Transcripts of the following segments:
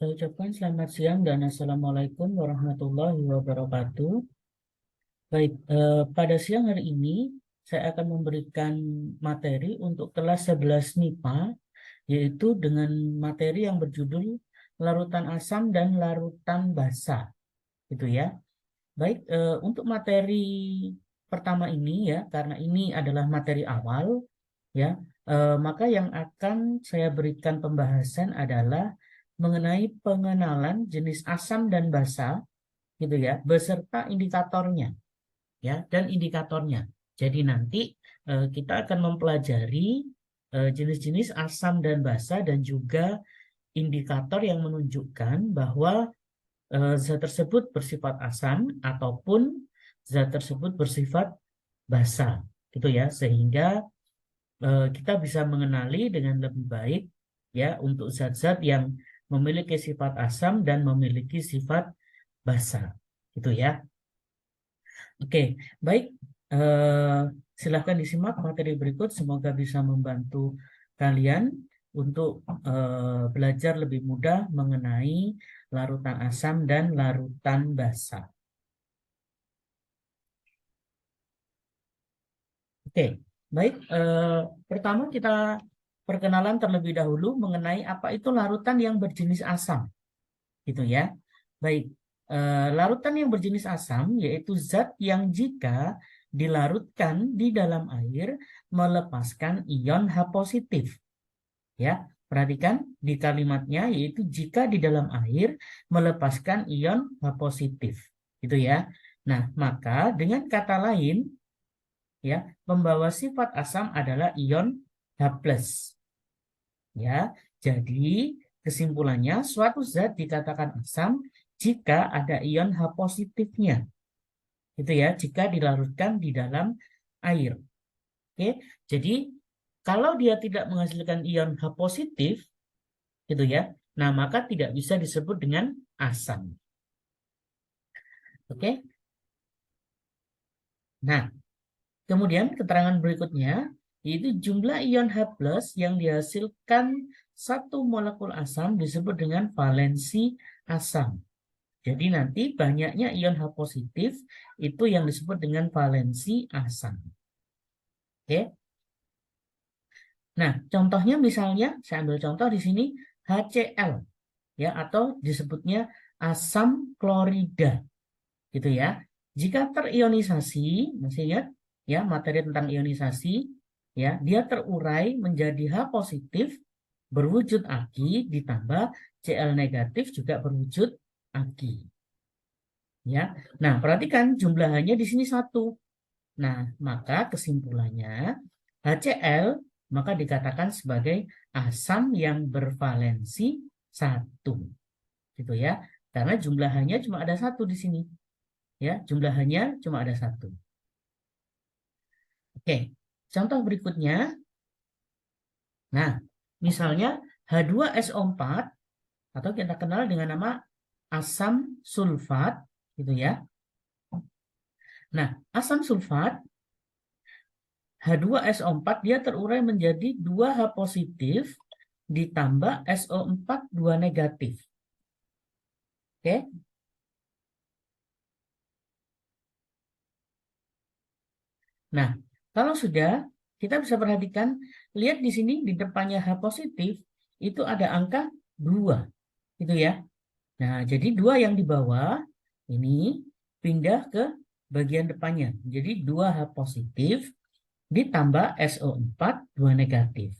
Saya ucapkan selamat siang dan Assalamualaikum warahmatullahi wabarakatuh. Baik, pada siang hari ini saya akan memberikan materi untuk kelas 11 MIPA, yaitu dengan materi yang berjudul larutan asam dan larutan basa, gitu ya. Baik, untuk materi pertama ini ya, karena ini adalah materi awal, ya, maka yang akan saya berikan pembahasan adalah mengenai pengenalan jenis asam dan basa, gitu ya, beserta indikatornya, ya, dan indikatornya. Jadi nanti kita akan mempelajari jenis-jenis asam dan basa dan juga indikator yang menunjukkan bahwa zat tersebut bersifat asam ataupun zat tersebut bersifat basa, gitu ya, sehingga kita bisa mengenali dengan lebih baik ya untuk zat-zat yang memiliki sifat asam dan memiliki sifat basa, gitu ya. Oke, baik. Eh, Silahkan disimak materi berikut. Semoga bisa membantu kalian untuk belajar lebih mudah mengenai larutan asam dan larutan basa. Oke, baik. Pertama kita perkenalan terlebih dahulu mengenai apa itu larutan yang berjenis asam, gitu ya. Baik, larutan yang berjenis asam yaitu zat yang jika dilarutkan di dalam air melepaskan ion H positif. Ya, perhatikan di kalimatnya yaitu jika di dalam air melepaskan ion H positif, gitu ya. Nah, maka dengan kata lain ya, pembawa sifat asam adalah ion H+. Ya, jadi kesimpulannya suatu zat dikatakan asam jika ada ion H positifnya, gitu ya, jika dilarutkan di dalam air. Oke, jadi kalau dia tidak menghasilkan ion H positif, gitu ya, nah maka tidak bisa disebut dengan asam. Oke, nah kemudian keterangan berikutnya yaitu jumlah ion H+ yang dihasilkan satu molekul asam disebut dengan valensi asam. Jadi nanti banyaknya ion H positif itu yang disebut dengan valensi asam. Oke. Nah, contohnya misalnya saya ambil contoh di sini HCl ya atau disebutnya asam klorida, gitu ya. Jika terionisasi, masih ingat ya materi tentang ionisasi, ya, dia terurai menjadi H positif berwujud Ag ditambah Cl negatif juga berwujud Ag. Ya, nah perhatikan jumlahannya di sini satu. Nah, maka kesimpulannya HCl maka dikatakan sebagai asam yang bervalensi satu, gitu ya. Karena jumlahannya cuma ada satu di sini. Ya, jumlahannya cuma ada satu. Oke, contoh berikutnya. Nah, misalnya H2SO4 atau kita kenal dengan nama asam sulfat, gitu ya. Nah, asam sulfat H2SO4 dia terurai menjadi 2H positif ditambah SO4 2 negatif. Oke. Nah, kalau sudah kita bisa perhatikan, lihat di sini di depannya H positif itu ada angka 2, gitu ya. Nah, jadi 2 yang di bawah ini pindah ke bagian depannya. Jadi 2H positif ditambah SO4 2 negatif.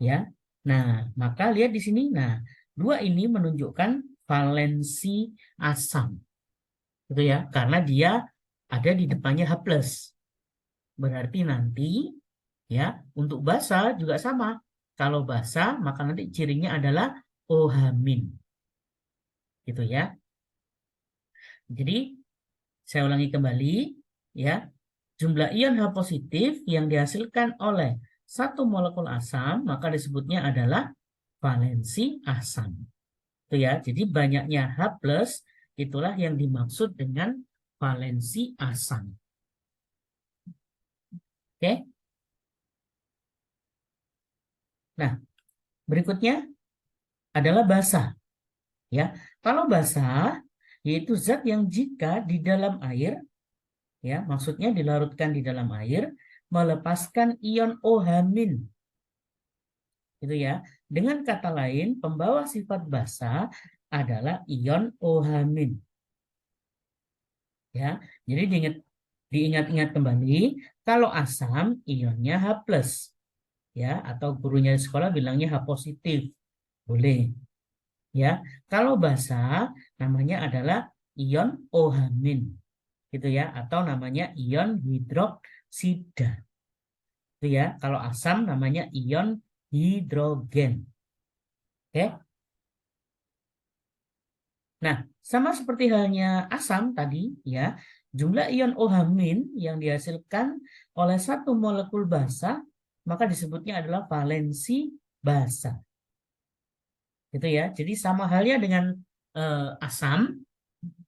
Ya. Nah, maka lihat di sini. Nah, 2 ini menunjukkan valensi asam. Gitu ya, karena dia ada di depannya H+. Berarti nanti ya, untuk basa juga sama. Kalau basa, maka nanti cirinya adalah OH-. Gitu ya. Jadi, saya ulangi kembali ya. Jumlah ion H positif yang dihasilkan oleh satu molekul asam maka disebutnya adalah valensi asam. Itu ya. Jadi banyaknya H+ itulah yang dimaksud dengan valensi asam. Oke. Nah, berikutnya adalah basa. Ya, kalau basah yaitu zat yang jika di dalam air, ya, maksudnya dilarutkan di dalam air, melepaskan ion OH-. Gitu ya. Dengan kata lain, pembawa sifat basa adalah ion OH-. Ya, jadi diingat-ingat kembali, kalau asam ionnya H+, ya, atau gurunya di sekolah bilangnya H positif, boleh. Ya, kalau basa namanya adalah ion OH-, gitu ya, atau namanya ion hidroksida. Itu ya, kalau asam namanya ion hidrogen. Oke. Nah, sama seperti halnya asam tadi, ya, jumlah ion OH- yang dihasilkan oleh satu molekul basa, maka disebutnya adalah valensi basa. Gitu ya. Jadi sama halnya dengan asam,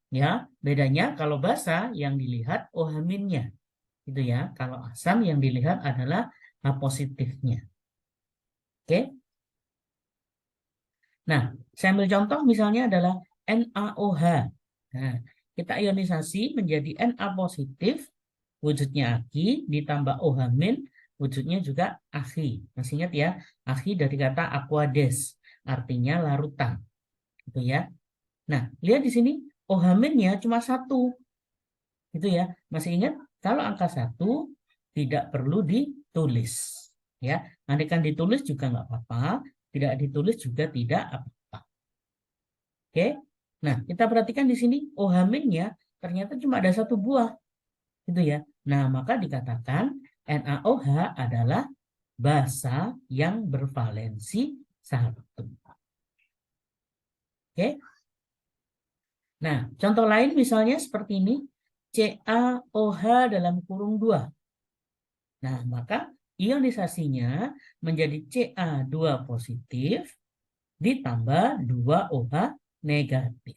ya, bedanya kalau basa yang dilihat OH-nya. Gitu ya. Kalau asam yang dilihat adalah H positifnya. Oke. Nah, saya ambil contoh misalnya adalah NaOH. Nah, kita ionisasi menjadi Na positif, wujudnya Agi, ditambah OH-, wujudnya juga Agi. Masih ingat ya, Agi dari kata aquades, artinya larutan. Gitu ya. Nah, lihat di sini OH-nya cuma satu. Gitu ya. Masih ingat, kalau angka 1 tidak perlu ditulis. Ya, nanti kan ditulis juga nggak apa-apa, tidak ditulis juga tidak apa-apa. Oke. Nah, kita perhatikan di sini OH-nya ternyata cuma ada satu buah. Gitu ya. Nah, maka dikatakan NaOH adalah basa yang bervalensi 1. Oke. Nah, contoh lain misalnya seperti ini. CaOH dalam kurung 2. Nah, maka ionisasinya menjadi Ca2 positif ditambah 2OH negatif.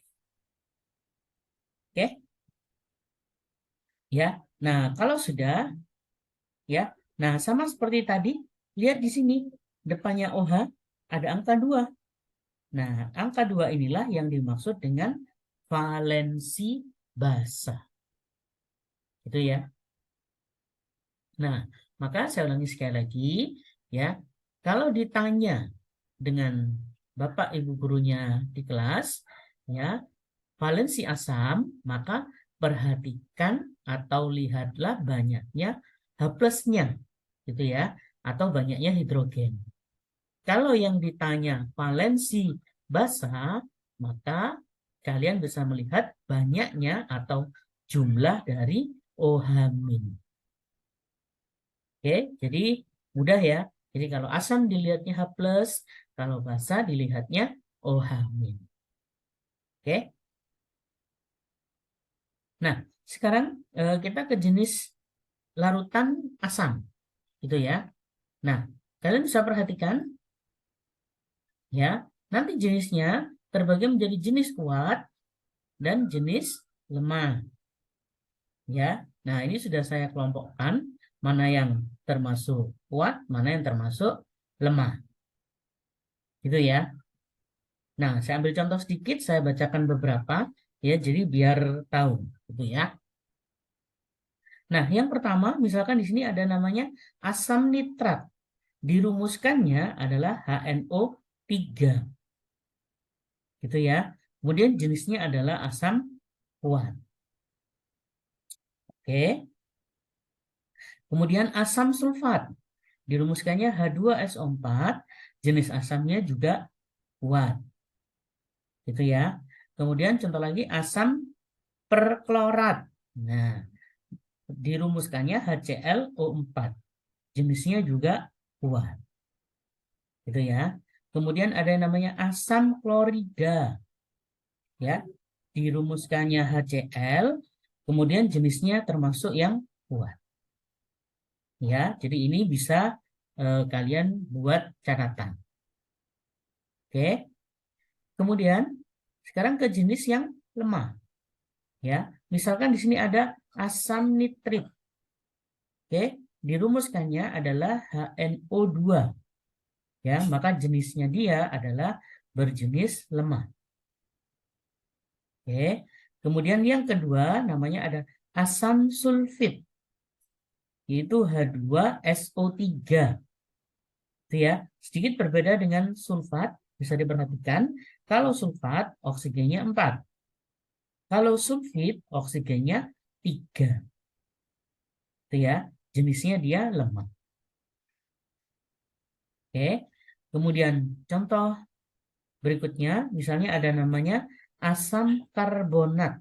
Oke? Ya. Nah, kalau sudah, ya. Nah, sama seperti tadi, lihat di sini depannya OH ada angka 2. Nah, angka 2 inilah yang dimaksud dengan valensi basa. Itu ya. Nah, maka saya ulangi sekali lagi, ya. Kalau ditanya dengan Bapak Ibu gurunya di kelas, ya, valensi asam, maka perhatikan atau lihatlah banyaknya H+-nya, gitu ya, atau banyaknya hidrogen. Kalau yang ditanya valensi basa, maka kalian bisa melihat banyaknya atau jumlah dari OH-. Oke, jadi mudah ya. Jadi kalau asam dilihatnya H+, kalau basa dilihatnya OH-. Oke. Nah, sekarang kita ke jenis larutan asam, gitu ya. Nah, kalian bisa perhatikan, ya, nanti jenisnya terbagi menjadi jenis kuat dan jenis lemah, ya. Nah, ini sudah saya kelompokkan mana yang termasuk kuat, mana yang termasuk lemah, gitu ya. Nah, saya ambil contoh sedikit, saya bacakan beberapa, ya, jadi biar tahu, gitu ya. Nah, yang pertama, misalkan di sini ada namanya asam nitrat. Dirumuskannya adalah HNO3. Gitu ya. Kemudian jenisnya adalah asam kuat. Oke. Kemudian asam sulfat. Dirumuskannya H2SO4. Jenis asamnya juga kuat. Gitu ya. Kemudian contoh lagi asam perklorat. Nah, dirumuskannya HClO4. Jenisnya juga kuat. Gitu ya. Kemudian ada yang namanya asam klorida. Ya, dirumuskannya HCl, kemudian jenisnya termasuk yang kuat. Ya, jadi ini bisa kalian buat catatan. Oke. Kemudian sekarang ke jenis yang lemah. Ya, misalkan di sini ada asam nitrit. Oke, dirumuskannya adalah HNO2. Ya, maka jenisnya dia adalah berjenis lemah. Oke. Kemudian yang kedua namanya ada asam sulfit, yaitu H2SO3. Itu ya. Sedikit berbeda dengan sulfat, bisa diperhatikan. Kalau sulfat oksigennya 4. Kalau sulfit oksigennya 3. Itu ya. Jenisnya dia lemah. Oke. Kemudian contoh berikutnya misalnya ada namanya asam karbonat.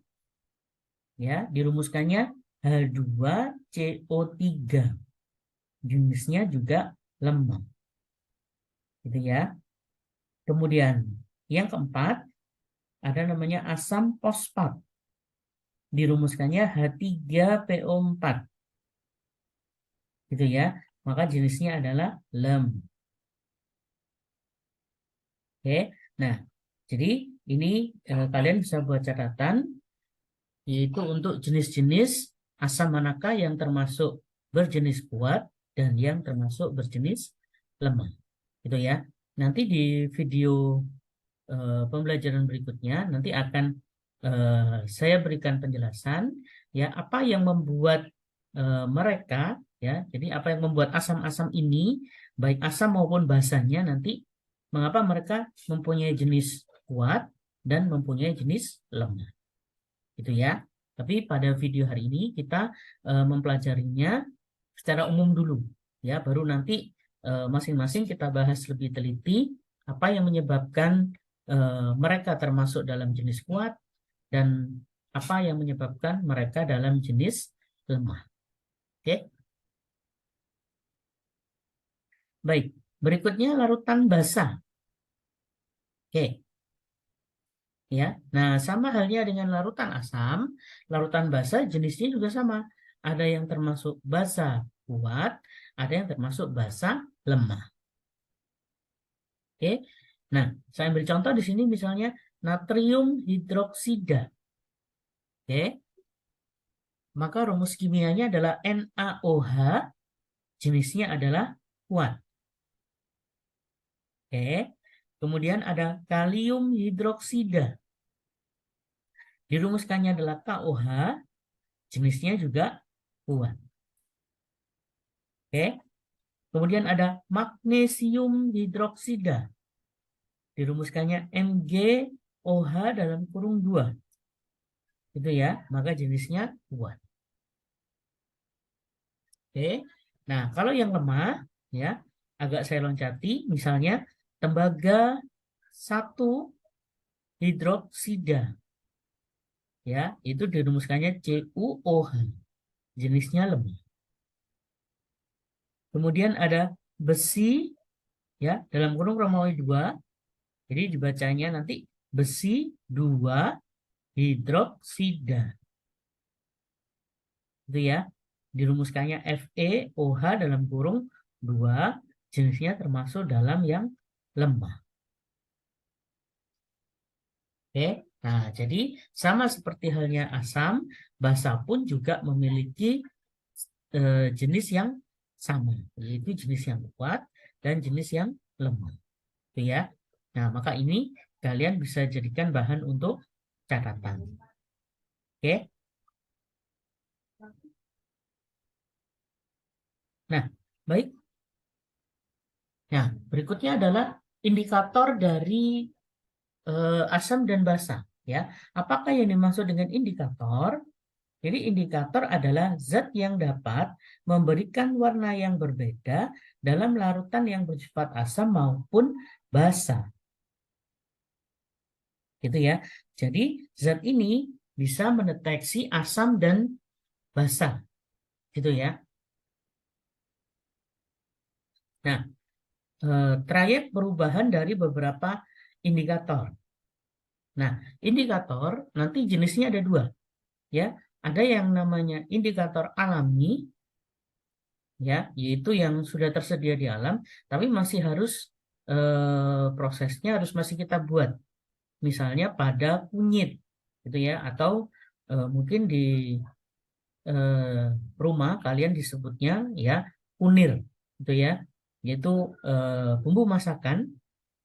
Ya, dirumuskannya H2CO3. Jenisnya juga lemah. Gitu ya. Kemudian yang keempat ada namanya asam fosfat. Dirumuskannya H3PO4. Gitu ya. Maka jenisnya adalah lem. Oke. Nah, jadi ini kalian bisa buat catatan yaitu untuk jenis-jenis asam manakah yang termasuk berjenis kuat dan yang termasuk berjenis lemah. Gitu ya. Nanti di video pembelajaran berikutnya nanti akan saya berikan penjelasan ya apa yang membuat mereka ya jadi apa yang membuat asam-asam ini baik asam maupun basanya nanti mengapa mereka mempunyai jenis kuat dan mempunyai jenis lemah gitu ya. Tapi pada video hari ini kita mempelajarinya secara umum dulu ya baru nanti masing-masing kita bahas lebih teliti apa yang menyebabkan mereka termasuk dalam jenis kuat dan apa yang menyebabkan mereka dalam jenis lemah. Oke. Baik, berikutnya larutan basa. Oke. Ya. Nah, sama halnya dengan larutan asam, larutan basa jenisnya juga sama. Ada yang termasuk basa kuat, ada yang termasuk basa lemah. Oke. Nah, saya ambil contoh di sini misalnya natrium hidroksida. Oke. Maka rumus kimianya adalah NaOH, jenisnya adalah kuat. Oke. Kemudian ada kalium hidroksida. Dirumuskannya adalah KOH, jenisnya juga kuat. Oke. Kemudian ada magnesium hidroksida. Dirumuskannya MgOH dalam kurung 2. Itu ya, maka jenisnya kuat. Oke. Nah, kalau yang lemah ya, agak saya loncati misalnya tembaga 1 hidroksida. Ya, itu dirumuskannya CuOH. Jenisnya lemah. Kemudian ada besi ya, dalam kurung Romawi 2. Jadi dibacanya nanti besi 2 hidroksida. Itu ya. Dirumuskannya FeOH dalam kurung 2, jenisnya termasuk dalam yang lemah. Oke. Nah, jadi sama seperti halnya asam, basa pun juga memiliki jenis yang sama, yaitu jenis yang kuat dan jenis yang lemah. Itu ya. Nah, maka ini kalian bisa jadikan bahan untuk catatan. Oke. Nah, baik. Nah, berikutnya adalah indikator dari asam dan basa. Ya, apakah yang dimaksud dengan indikator? Jadi indikator adalah zat yang dapat memberikan warna yang berbeda dalam larutan yang bersifat asam maupun basa. Gitu ya. Jadi zat ini bisa mendeteksi asam dan basa. Gitu ya. Nah, trayek perubahan dari beberapa indikator. Nah, indikator nanti jenisnya ada 2. Ya, ada yang namanya indikator alami, ya, yaitu yang sudah tersedia di alam, tapi masih harus prosesnya harus masih kita buat. Misalnya pada kunyit, gitu ya, atau mungkin di rumah kalian disebutnya ya kunir, gitu ya, yaitu bumbu masakan,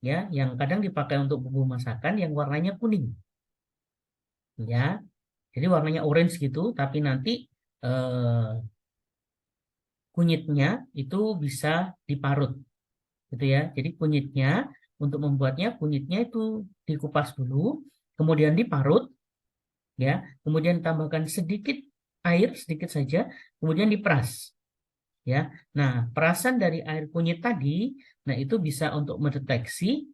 ya, yang kadang dipakai untuk bumbu masakan yang warnanya kuning. ya. Jadi warnanya orange gitu, tapi nanti kunyitnya itu bisa diparut, gitu ya. Jadi kunyitnya untuk membuatnya kunyitnya itu dikupas dulu, kemudian diparut, ya. Kemudian tambahkan sedikit air, sedikit saja, kemudian diperas, ya. Nah, perasan dari air kunyit tadi, nah itu bisa untuk mendeteksi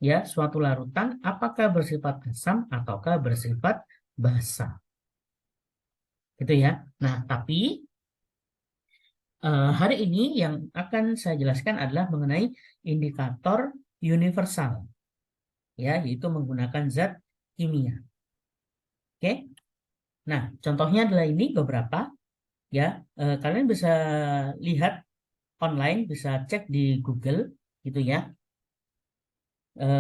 ya suatu larutan apakah bersifat asam ataukah bersifat basa, gitu ya. Nah, tapi hari ini yang akan saya jelaskan adalah mengenai indikator universal, ya, yaitu menggunakan zat kimia. Oke, nah contohnya adalah ini beberapa, ya. Kalian bisa lihat online, bisa cek di Google, gitu ya,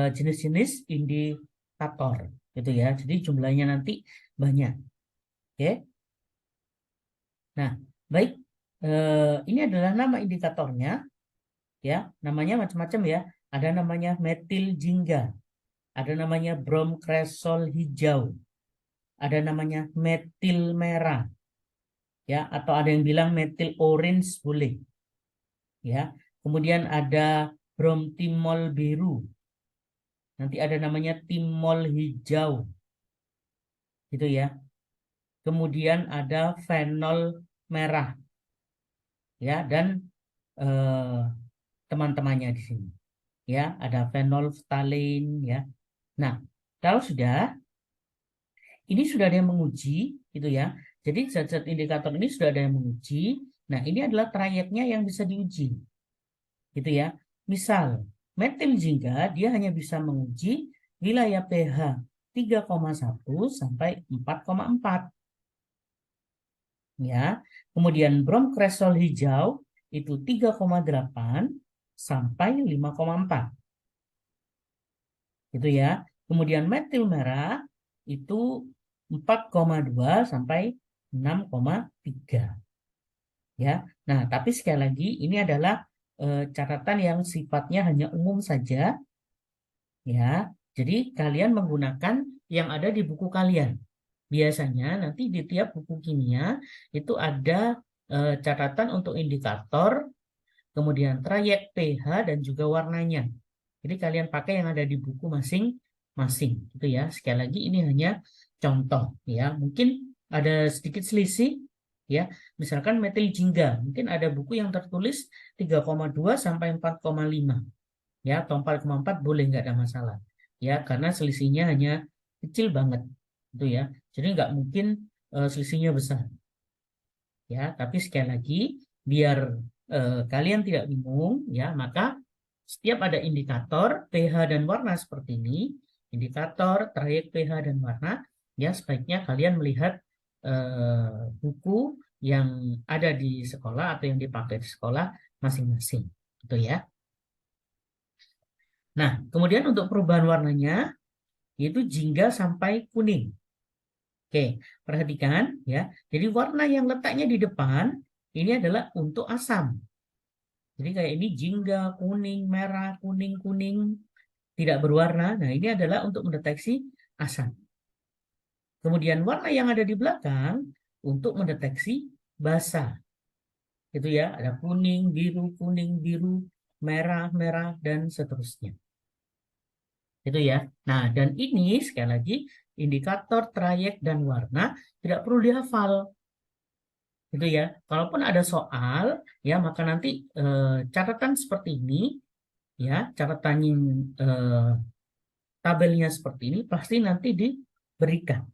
jenis-jenis indikator, gitu ya. Jadi jumlahnya nanti banyak. Oke, nah baik, ini adalah nama indikatornya, ya. Namanya macam-macam ya. Ada namanya metil jingga, ada namanya bromkresol hijau, ada namanya metil merah, ya, atau ada yang bilang metil orange boleh, ya. Kemudian ada bromtimol biru, nanti ada namanya timol hijau, gitu ya. Kemudian ada fenol merah, ya, dan eh, teman-temannya di sini, ya, ada fenol phthalein, ya. Nah, kalau sudah ini sudah ada yang menguji, gitu ya. Jadi zat-zat indikator ini sudah ada yang menguji. Nah, ini adalah trayeknya yang bisa diuji, gitu ya. Misal, metil jingga dia hanya bisa menguji wilayah pH 3,1 sampai 4,4, ya. Kemudian bromkresol hijau itu 3,8 sampai 5,4, gitu ya. Kemudian metil merah itu 4,2 sampai 6,3, ya. Nah, tapi sekali lagi ini adalah catatan yang sifatnya hanya umum saja, ya. Jadi kalian menggunakan yang ada di buku kalian. Biasanya nanti di tiap buku kimia itu ada catatan untuk indikator, kemudian trayek pH dan juga warnanya. Jadi kalian pakai yang ada di buku masing-masing, gitu ya. Sekali lagi ini hanya contoh, ya. Mungkin ada sedikit selisih, ya. Misalkan metil jingga, mungkin ada buku yang tertulis 3,2 sampai 4,5, ya, atau 4,4 boleh, nggak ada masalah, ya, karena selisihnya hanya kecil banget, gitu ya. Jadi nggak mungkin selisihnya besar, ya. Tapi sekali lagi biar kalian tidak bingung, ya, maka setiap ada indikator pH dan warna seperti ini, indikator trayek pH dan warna, ya, sebaiknya kalian melihat buku yang ada di sekolah atau yang dipakai di sekolah masing-masing, gitu ya. Nah, kemudian untuk perubahan warnanya yaitu jingga sampai kuning. Oke, perhatikan ya. Jadi warna yang letaknya di depan ini adalah untuk asam. Jadi kayak ini jingga, kuning, merah, kuning, kuning, tidak berwarna. Nah, ini adalah untuk mendeteksi asam. Kemudian warna yang ada di belakang untuk mendeteksi basa. Itu ya, ada kuning, biru, merah, merah, dan seterusnya. Itu ya. Nah, dan ini sekali lagi indikator trayek dan warna tidak perlu dihafal. Gitu ya. Kalaupun ada soal, ya, maka nanti catatan seperti ini, ya, catatan tabelnya seperti ini pasti nanti diberikan,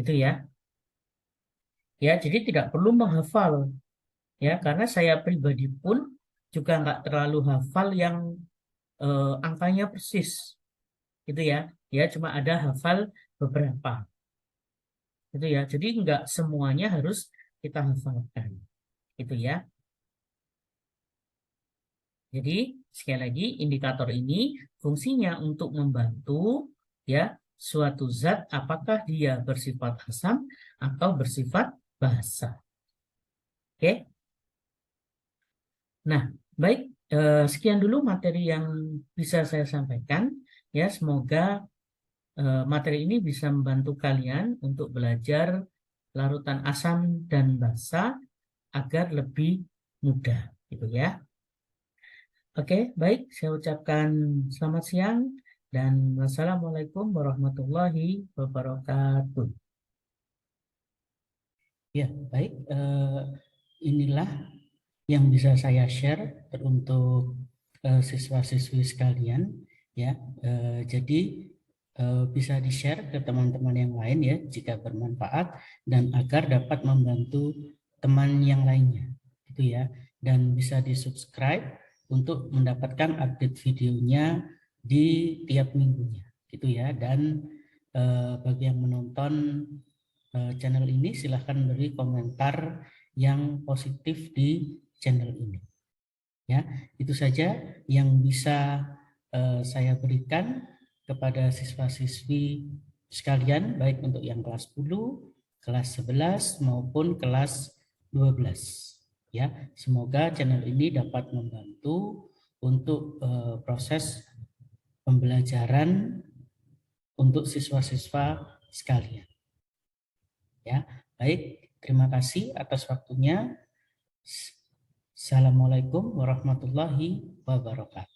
gitu ya. Ya, jadi tidak perlu menghafal, ya, karena saya pribadi pun juga nggak terlalu hafal yang angkanya persis, gitu ya. Ya, cuma ada hafal beberapa, gitu ya. Jadi nggak semuanya harus kita hafalkan, gitu ya. Jadi sekali lagi indikator ini fungsinya untuk membantu, ya, suatu zat apakah dia bersifat asam atau bersifat basa. Oke. Nah, baik, sekian dulu materi yang bisa saya sampaikan, ya. Semoga materi ini bisa membantu kalian untuk belajar larutan asam dan basa agar lebih mudah, gitu ya. Oke, baik. Saya ucapkan selamat siang dan wassalamualaikum warahmatullahi wabarakatuh. Ya, baik. Inilah yang bisa saya share untuk siswa-siswi sekalian, ya. Jadi bisa di-share ke teman-teman yang lain ya jika bermanfaat dan agar dapat membantu teman yang lainnya, gitu ya. Dan bisa di-subscribe untuk mendapatkan update videonya di tiap minggunya, gitu ya. Dan bagi yang menonton channel ini silahkan beri komentar yang positif di channel ini. Ya, itu saja yang bisa saya berikan kepada siswa-siswi sekalian, baik untuk yang kelas 10, kelas 11 maupun kelas 12. Ya, semoga channel ini dapat membantu untuk proses pembelajaran untuk siswa-siswa sekalian. Ya, baik. Terima kasih atas waktunya. Assalamualaikum warahmatullahi wabarakatuh.